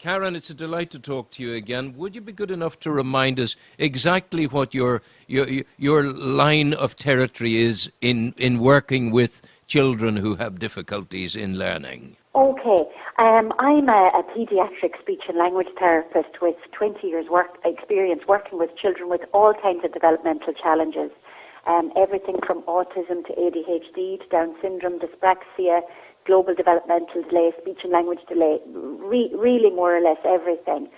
Karen, it's a delight to talk to you again. Would you be good enough to remind us exactly what your line of territory is in working with children who have difficulties in learning? Okay. I'm a paediatric speech and language therapist with 20 years experience working with children with all kinds of developmental challenges. Everything from autism to ADHD to Down syndrome, dyspraxia, global developmental delay, speech and language delay, really more or less everything.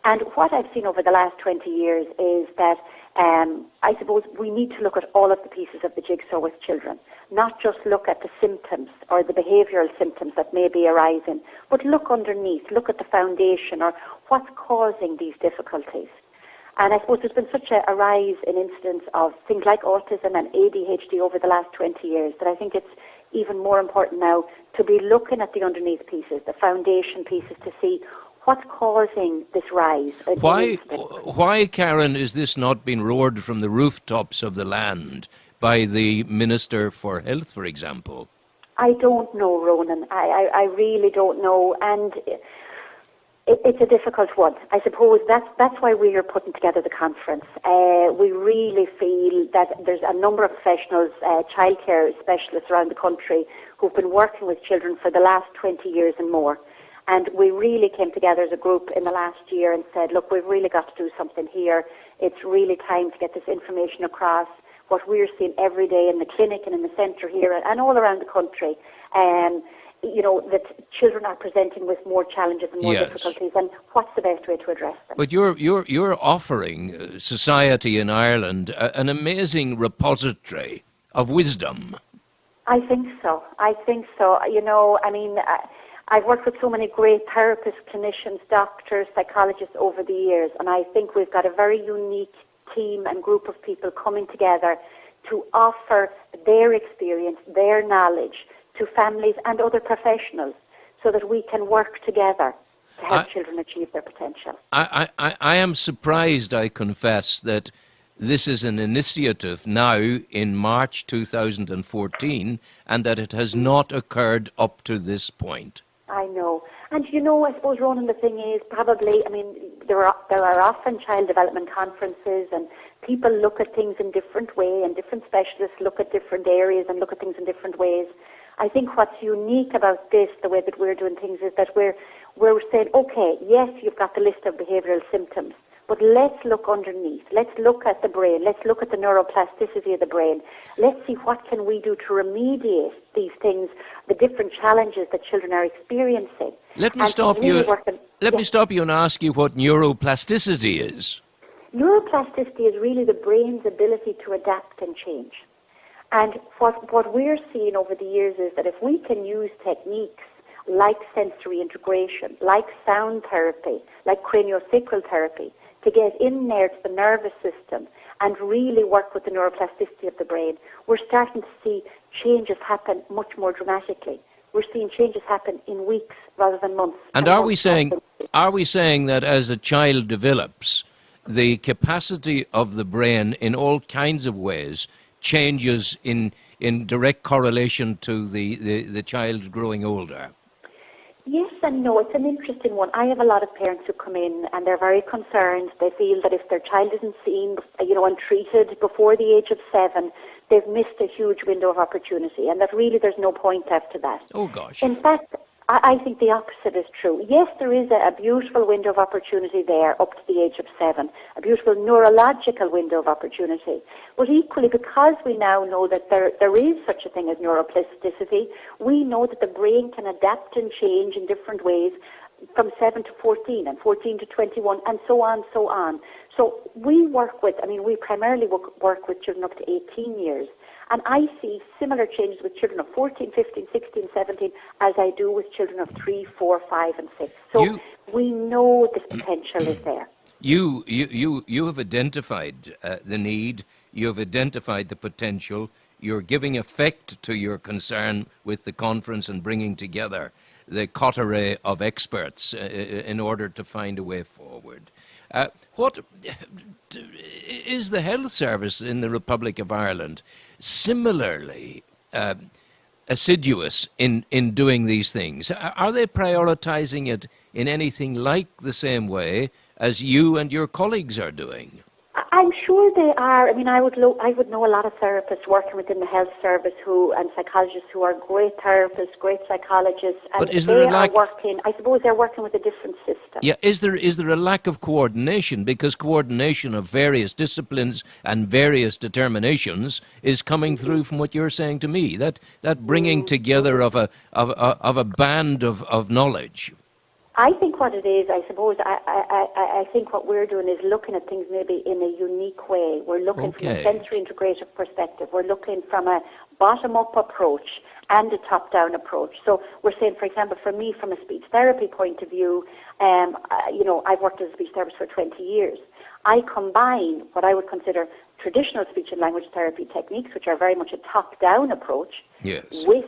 And what I've seen over the last 20 years is that I suppose we need to look at all of the pieces of the jigsaw with children, not just look at the symptoms or the behavioural symptoms that may be arising, but look underneath, look at the foundation or what's causing these difficulties. And I suppose there's been such a rise in incidents of things like autism and ADHD over the last 20 years that I think it's even more important now to be looking at the underneath pieces, the foundation pieces, to see what's causing this rise. Why, Karen, is this not being roared from the rooftops of the land by the Minister for Health, for example? I don't know, Ronan. I really don't know. And it's a difficult one. I suppose that's why we are putting together the conference. We really feel that there's a number of professionals, childcare specialists around the country who've been working with children for the last 20 years and more. And we really came together as a group in the last year and said, look, we've really got to do something here. It's really time to get this information across, what we're seeing every day in the clinic and in the centre here and all around the country. That children are presenting with more challenges and more difficulties, and what's the best way to address them. But you're offering society in Ireland an amazing repository of wisdom. I think so. I've worked with so many great therapists, clinicians, doctors, psychologists over the years, and I think we've got a very unique team and group of people coming together to offer their experience, their knowledge to families and other professionals so that we can work together to help children achieve their potential. I am surprised, I confess, that this is an initiative now in March 2014 and that it has not occurred up to this point. I know. And I suppose, Ronan, the thing is there are often child development conferences and people look at things in different ways and different specialists look at different areas and look at things in different ways. I think what's unique about this, the way that we're doing things, is that we're saying, okay, yes, you've got the list of behavioural symptoms, but let's look underneath. Let's look at the brain. Let's look at the neuroplasticity of the brain. Let's see what can we do to remediate these things, the different challenges that children are experiencing. Let me stop you and ask you what neuroplasticity is. Neuroplasticity is really the brain's ability to adapt and change. And what we're seeing over the years is that if we can use techniques like sensory integration, like sound therapy, like craniosacral therapy, to get in there to the nervous system and really work with the neuroplasticity of the brain, we're starting to see changes happen much more dramatically. We're seeing changes happen in weeks rather than months. And are we saying that as a child develops, the capacity of the brain in all kinds of ways changes in direct correlation to the child growing older? Yes and no. It's an interesting one. I have a lot of parents who come in and they're very concerned. They feel that if their child isn't seen, and treated before the age of 7, they've missed a huge window of opportunity, and that really there's no point after that. Oh, gosh. In fact, I think the opposite is true. Yes, there is a beautiful window of opportunity there up to the age of 7, a beautiful neurological window of opportunity. But equally, because we now know that there is such a thing as neuroplasticity, we know that the brain can adapt and change in different ways from 7 to 14 and 14 to 21 and so on, so on. So we primarily work with children up to 18 years. And I see similar changes with children of 14, 15, 16, 17 as I do with children of 3, 4, 5 and 6. So we know this potential is there. You have identified the need, you have identified the potential, you're giving effect to your concern with the conference and bringing together the coterie of experts in order to find a way forward. What is the health service in the Republic of Ireland similarly assiduous in doing these things? Are they prioritising it in anything like the same way as you and your colleagues are doing. I'm sure they are. I mean, I would know a lot of therapists working within the health service and psychologists who are great therapists, great psychologists, and But is there a lack? I suppose they're working with a different system. Yeah, is there a lack of coordination? Because coordination of various disciplines and various determinations is coming through from what you're saying to me. That bringing together of a band of knowledge. I think what it is, I suppose, I think what we're doing is looking at things maybe in a unique way. We're looking from a sensory integrative perspective. We're looking from a bottom-up approach and a top-down approach. So we're saying, for example, for me, from a speech therapy point of view, I've worked as a speech therapist for 20 years. I combine what I would consider traditional speech and language therapy techniques, which are very much a top-down approach, with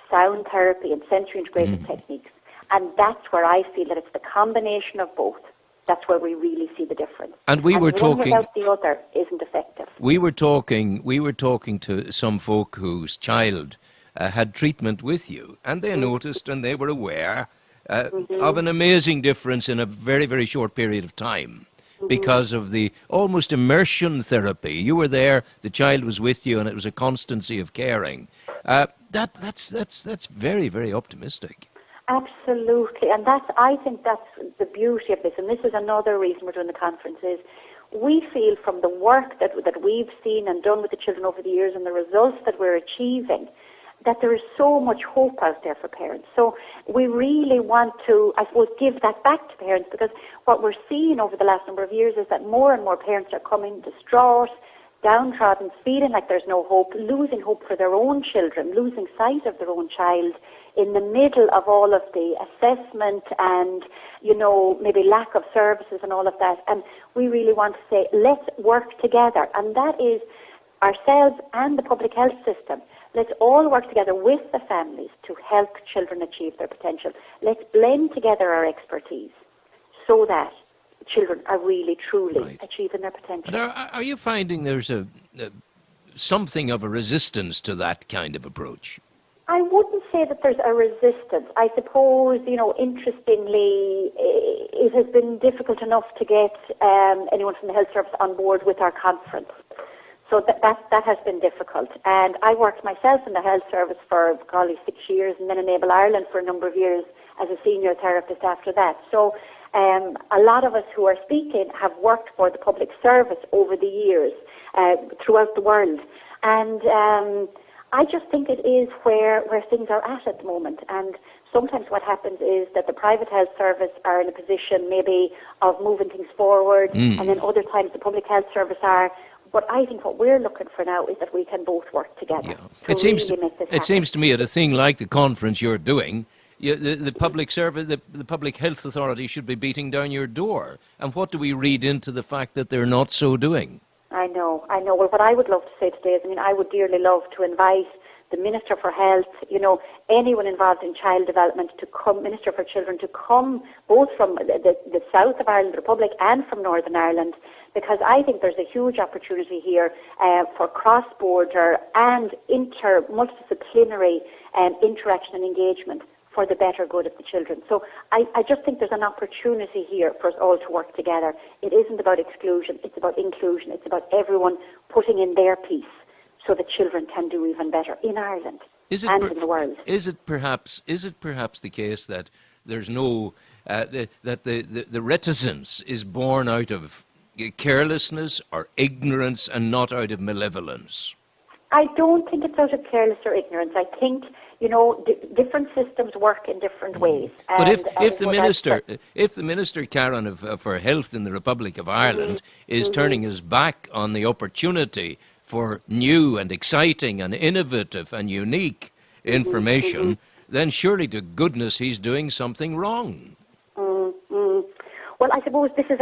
sound therapy and sensory integrative techniques. And that's where I feel that it's the combination of both. That's where we really see the difference. And we were talking. One without the other isn't effective. We were talking to some folk whose child had treatment with you, and they noticed and they were aware of an amazing difference in a very, very short period of time because of the almost immersion therapy. You were there, the child was with you, and it was a constancy of caring. That's very, very optimistic. Absolutely, and I think that's the beauty of this, and this is another reason we're doing the conference, is we feel from the work that we've seen and done with the children over the years and the results that we're achieving, that there is so much hope out there for parents. So we really want to, I suppose, give that back to parents, because what we're seeing over the last number of years is that more and more parents are coming distraught, downtrodden, feeling like there's no hope, losing hope for their own children, losing sight of their own child, in the middle of all of the assessment and, maybe lack of services and all of that. And we really want to say, let's work together. And that is ourselves and the public health system. Let's all work together with the families to help children achieve their potential. Let's blend together our expertise so that children are really, truly achieving their potential. And are you finding there's something of a resistance to that kind of approach? I wouldn't say that there's a resistance. I suppose, interestingly, it has been difficult enough to get anyone from the health service on board with our conference. So that has been difficult. And I worked myself in the health service for probably 6 years, and then in Enable Ireland for a number of years as a senior therapist after that. So a lot of us who are speaking have worked for the public service over the years throughout the world. And I just think it is where things are at the moment. And sometimes what happens is that the private health service are in a position maybe of moving things forward, and then other times the public health service are. But I think what we're looking for now is that we can both work together. Yeah. It seems to me at a thing like the conference you're doing, the public service, the public health authority should be beating down your door. And what do we read into the fact that they're not so doing? I know. Well, what I would love to say today is, I would dearly love to invite the Minister for Health, anyone involved in child development to come, Minister for Children, to come both from the south of Ireland, the Republic, and from Northern Ireland, because I think there's a huge opportunity here for cross-border and multidisciplinary interaction and engagement for the better good of the children. So I just think there's an opportunity here for us all to work together. It isn't about exclusion, it's about inclusion. It's about everyone putting in their piece so that children can do even better in Ireland and in the world. Is it perhaps the case that there's no that the reticence is born out of carelessness or ignorance and not out of malevolence? I don't think it's out of carelessness or ignorance. I think different systems work in different ways. But if the minister, Karen, for Health in the Republic of Ireland is turning his back on the opportunity for new and exciting and innovative and unique information, then surely to goodness he's doing something wrong. Well, I suppose this is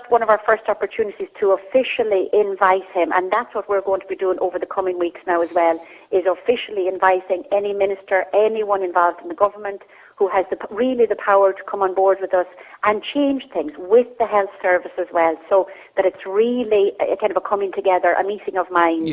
one of our first opportunities to officially invite him, and that's what we're going to be doing over the coming weeks now as well, is officially inviting any minister, anyone involved in the government who has really the power to come on board with us and change things with the health service as well, so that it's really a kind of a coming together, a meeting of minds,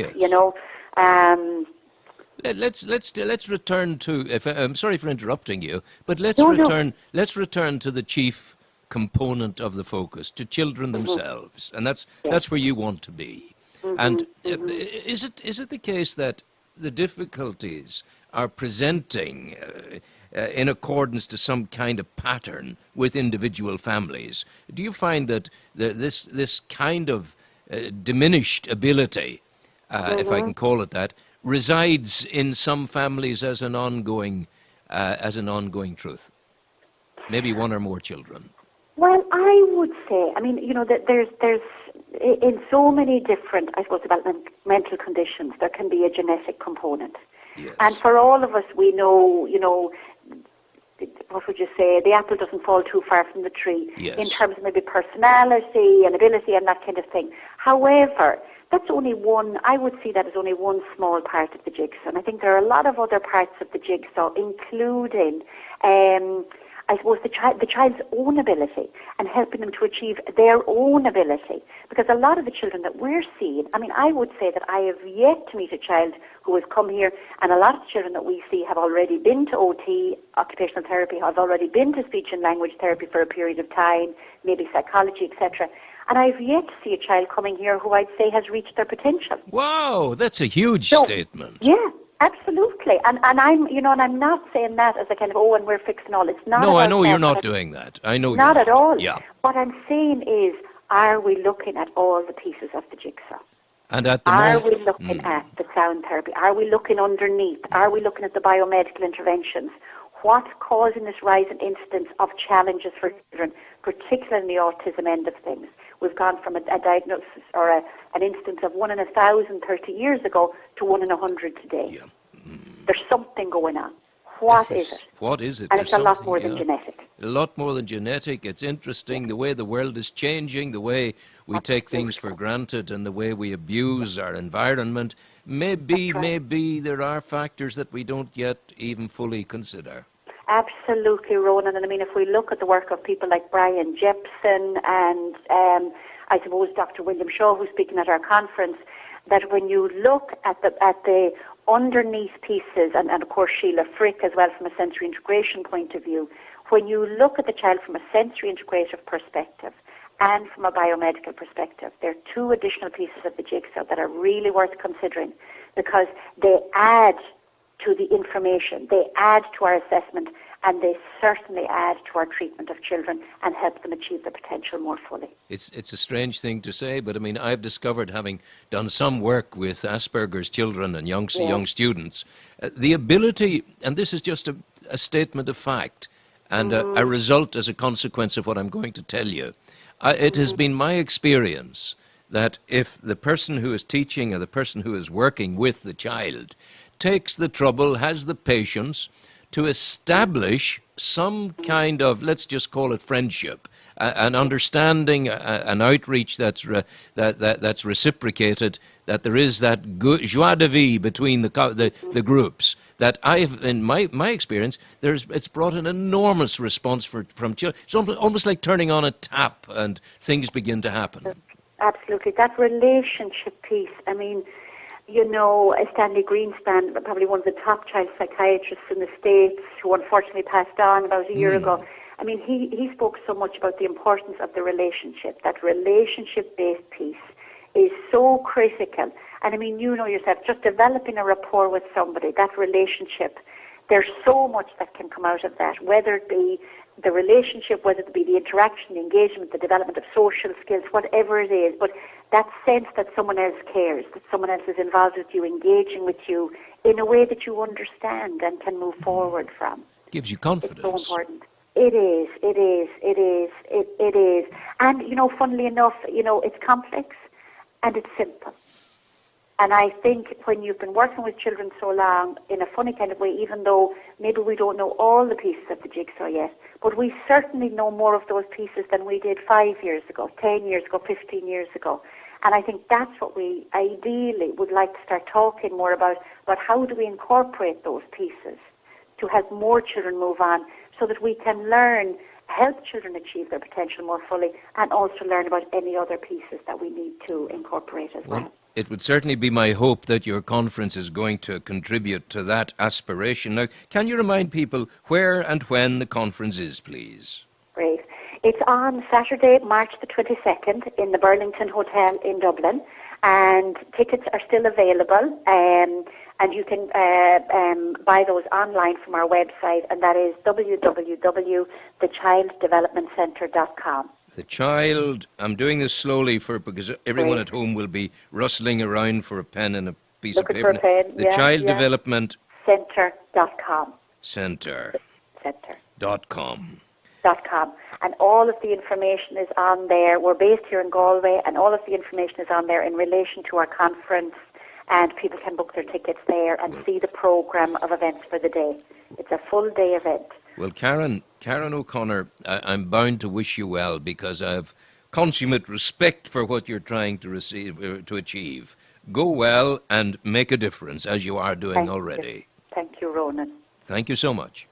Let's return to. I'm sorry for interrupting you, but No, no. Let's return to the chief component of the focus, to children themselves, and Yes. that's where you want to be. And is it the case that the difficulties are presenting in accordance to some kind of pattern with individual families? Do you find that this kind of diminished ability, if I can call it that, resides in some families as an ongoing truth? Maybe one or more children. Well, I would say, I mean, that there's in so many different, I suppose, developmental conditions, there can be a genetic component. Yes. And for all of us, we know, what would you say, the apple doesn't fall too far from the tree Yes. in terms of maybe personality and ability and that kind of thing. However, that's only one, I would see that as only one small part of the jigsaw. And I think there are a lot of other parts of the jigsaw, including, I suppose, the child's own ability and helping them to achieve their own ability. Because a lot of the children that we're seeing, I mean, I would say that I have yet to meet a child who has come here, and a lot of the children that we see have already been to OT, occupational therapy, have already been to speech and language therapy for a period of time, maybe psychology, etc. And I've yet to see a child coming here who I'd say has reached their potential. Wow, that's a huge So, statement. Yeah, absolutely. And I'm, and I'm not saying that as a kind of, and we're fixing all. It's not. No, I about know that, you're not but doing that. I know not you're at not. all. Yeah. What I'm saying is, are we looking at all the pieces of the jigsaw? And at the Are moment, we looking at the sound therapy? Are we looking underneath? Are we looking at the biomedical interventions? What's causing this rise in incidence of challenges for children, particularly in the autism end of things? We've gone from a diagnosis or an instance of 1 in 1,000 30 years ago to 1 in 100 today. yeah. There's something going on. What is it? What is it? And There's it's a lot something, more than yeah. genetic. A lot more than genetic. It's interesting the way the world is changing, the way we take things for granted, and the way we abuse our environment. Maybe there are factors that we don't yet even fully consider. Absolutely, Ronan. And I mean, if we look at the work of people like Brian Jepson and I suppose Dr. William Shaw, who's speaking at our conference, that when you look at the underneath pieces, and of course Sheila Frick as well from a sensory integration point of view, when you look at the child from a sensory integrative perspective and from a biomedical perspective, there are two additional pieces of the jigsaw that are really worth considering because they add to the information, they add to our assessment, and they certainly add to our treatment of children and help them achieve their potential more fully. It's a strange thing to say, but I mean, I've discovered, having done some work with Asperger's children and young students, the ability, and this is just a statement of fact, and a result as a consequence of what I'm going to tell you. It has been my experience that if the person who is teaching or the person who is working with the child takes the trouble, has the patience to establish some kind of, let's just call it friendship, an understanding, an outreach that's reciprocated, that there is that joie de vivre between the groups, that I've, in my experience, it's brought an enormous response from children. It's almost like turning on a tap and things begin to happen. Absolutely. That relationship piece, I mean, Stanley Greenspan, probably one of the top child psychiatrists in the States, who unfortunately passed on about a year ago. I mean, he spoke so much about the importance of the relationship. That relationship-based piece is so critical. And I mean, you know yourself, just developing a rapport with somebody, that relationship, there's so much that can come out of that, whether it be the relationship, whether it be the interaction, the engagement, the development of social skills, whatever it is. But that sense that someone else cares, that someone else is involved with you, engaging with you in a way that you understand and can move forward from. Gives you confidence. It's so important. It is. And, funnily enough, it's complex and it's simple. And I think when you've been working with children so long, in a funny kind of way, even though maybe we don't know all the pieces of the jigsaw yet, but we certainly know more of those pieces than we did 5 years ago, 10 years ago, 15 years ago. And I think that's what we ideally would like to start talking more about how do we incorporate those pieces to help more children move on so that we can help children achieve their potential more fully and also learn about any other pieces that we need to incorporate as well. it would certainly be my hope that your conference is going to contribute to that aspiration. Now, can you remind people where and when the conference is, please? Great. It's on Saturday, March the 22nd in the Burlington Hotel in Dublin, and tickets are still available, and you can buy those online from our website, and that is www.thechilddevelopmentcentre.com. The child, I'm doing this slowly because everyone at home will be rustling around for a pen and a piece of paper. For a pen, the Child Development Centre.com. Centre.com. And all of the information is on there. We're based here in Galway, and all of the information is on there in relation to our conference, and people can book their tickets there and see the programme of events for the day. It's a full day event. Well, Karen O'Connor, I'm bound to wish you well, because I have consummate respect for what you're trying to achieve. Go well and make a difference, as you are doing already. Thank you, Ronan. Thank you so much.